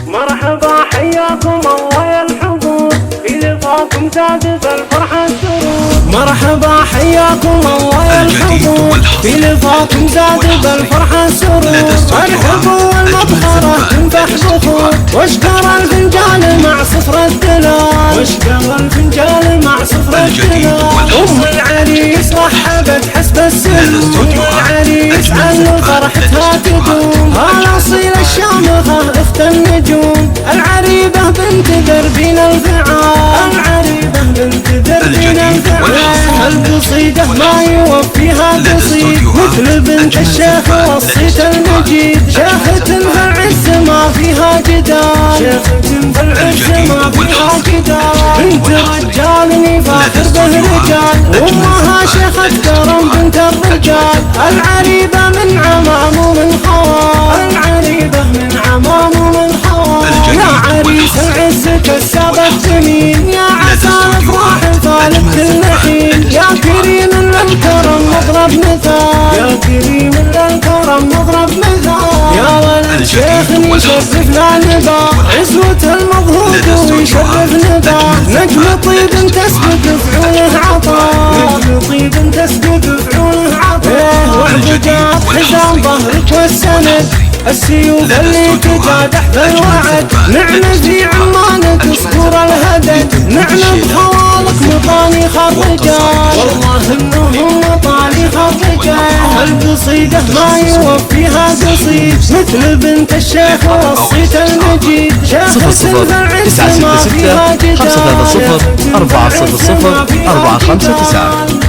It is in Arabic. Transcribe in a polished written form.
مرحبا حياكم الله يا الحضور، في لقاكم زادت الفرحة السرور. مرحبا حياكم الله يا الحضور، في لقاكم زادت الفرحة السرور. ارحبوا والمبخرة تنفح بخور، واشكر الفنجان مع صفر الدلال، واشكر الفنجان مع صفر الدلال. ام العريس رحبت حسب السلوك، ام العريس عن فرحتها تدوم. الاصيل الشامخة اخت النجوم، العريبة بنت دربين الفعال، العريبة بنت دربين الفعال. القصيدة ما يوفيها قصيد، مثل بنت الشيخ والصيت المجيد. شيخة في العز ما فيها جدال، شيخة في العز ما فيها جدال. بنت رجال يفاخر به رجال، وامها شيخة كرم بنت الرجال. العريبة من عمام ومن خوال، العريبة من عمام ومن خوال. يا عريس العز كساب الجميل، يا عسى الافراح فالك كل حين. يا كريم للكرم مضرب مثال، يا كريم للكرم مضرب مثال. يا ولد شيخ يشرفنا نبا، عزوة المضهود ويشرف نبا. نجم طيب تسبق فعوله عطاء، نجم طيب تسبق فعوله عطاء. وعبقات حزام ظهرك والسند، السيوف اللي تجادح بالوعد. نعم في عمانك صقور الهدد، نعم بخوالك مطانيخ الرجال، والله انهم مطانيخ الرجال. القصيدة ما يوفيها قصيد، مثل بنت الشيخ والصيت المجيد. شيخة في العز ما فيها جدال، 00966 400 459.